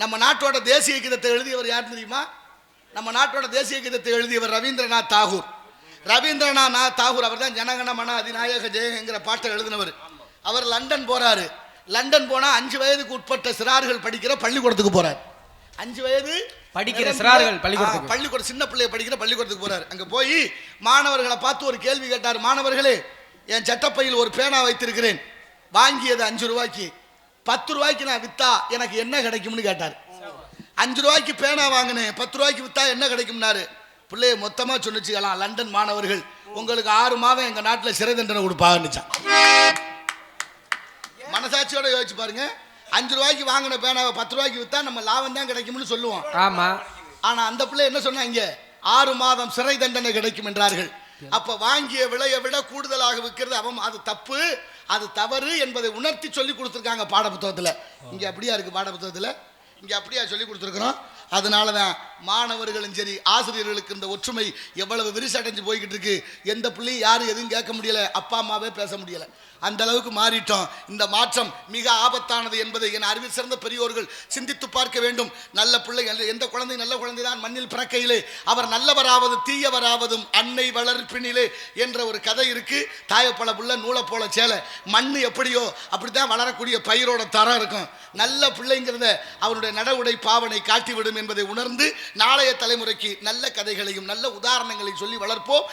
நம்ம நாட்டோட தேசிய கீதத்தை எழுதியவர் யார் தெரியுமா? நம்ம நாட்டோட தேசிய கீதத்தை எழுதியவர் ரவீந்திரநாத் தாகூர். ரவீந்திரநாத் தாகூர் அவர் தான் ஜனகண மன அதிநாயக ஜெயங்கிற பாட்டை எழுதினவர். அவர் லண்டன் போறாரு. லண்டன் போனா 5 வயதுக்கு உட்பட்ட சிறார்கள் படிக்கிற பள்ளிக்கூடத்துக்கு போறாரு. 5 வயது படிக்கிற சிறார்கள் பள்ளிக்கூடம் சின்ன பிள்ளைய படிக்கிற பள்ளிக்கூடத்துக்கு போறாரு. அங்க போய் மாணவர்களை பார்த்து ஒரு கேள்வி கேட்டார். மாணவர்களே, என் சட்டப்பையில் ஒரு பேனா வைத்திருக்கிறேன், வாங்கியது 5 ரூபாய்க்கு, 10 ரூபாய்க்கு நான் வித்தா எனக்கு என்ன கிடைக்கும்னு கேட்டார். 5 ரூபாய்க்கு பேனா வாங்கினேன், 10 ரூபாய்க்கு வித்தா என்ன கிடைக்கும்னாரு. பிள்ளைய மொத்தமா சொன்னிச்சுக்கலாம், லண்டன் மாணவர்கள் உங்களுக்கு 6 மாதம் எங்க நாட்டில் சிறை தண்டனை கொடுப்பாங்கன்னுச்சான். மனசாட்சியோட யோசிச்சு பாருங்க. 5 ரூபாய்க்கு வாங்கின பேனாவை 10 ரூபாய்க்கு வித்தா நம்ம லாபம் தான் கிடைக்கும்னு சொல்லுவோம். ஆமா. ஆனா அந்த பிள்ளை என்ன சொன்னாங்க? 6 மாதம் சிறை தண்டனை கிடைக்கும் என்றார்கள். அப்ப வாங்கிய விலையை விட கூடுதலாக விற்கிறது அவன், அது தப்பு, அது தவறு என்பதை உணர்த்தி சொல்லி கொடுத்துருக்காங்க பாட புத்தகத்துல. இங்க அப்படியா இருக்கு பாட புத்தகத்துல? இங்க அப்படியா சொல்லி கொடுத்துருக்கிறோம். அதனாலதான் மாணவர்களும் சரி ஆசிரியர்களுக்கு இந்த ஒற்றுமை எவ்வளவு விரிசடைஞ்சு போய்கிட்டு இருக்கு. எந்த பிள்ளையும் யாரும் எதுவும் கேட்க முடியல, அப்பா அம்மாவே பேச முடியல, அந்த அளவுக்கு மாறிட்டோம். இந்த மாற்றம் மிக ஆபத்தானது என்பதை என் அறிவில் சிறந்த பெரியோர்கள் சிந்தித்து பார்க்க வேண்டும். நல்ல பிள்ளை, எந்த குழந்தை நல்ல குழந்தை தான் மண்ணில் பிறக்கையிலே அவர் நல்லவராவது தீயவராவதும் அன்னை வளர்ப்பினிலே என்ற ஒரு கதை இருக்கு. தாயப்பழ புள்ள நூலை போல சேலை, மண்ணு எப்படியோ அப்படித்தான் வளரக்கூடிய பயிரோட தரம் இருக்கும். நல்ல பிள்ளைங்கிறத அவருடைய நடவுடை பாவனை காட்டிவிடும் என்பதை உணர்ந்து நாளைய தலைமுறைக்கு நல்ல கதைகளையும் நல்ல உதாரணங்களையும் சொல்லி வளர்ப்போம்.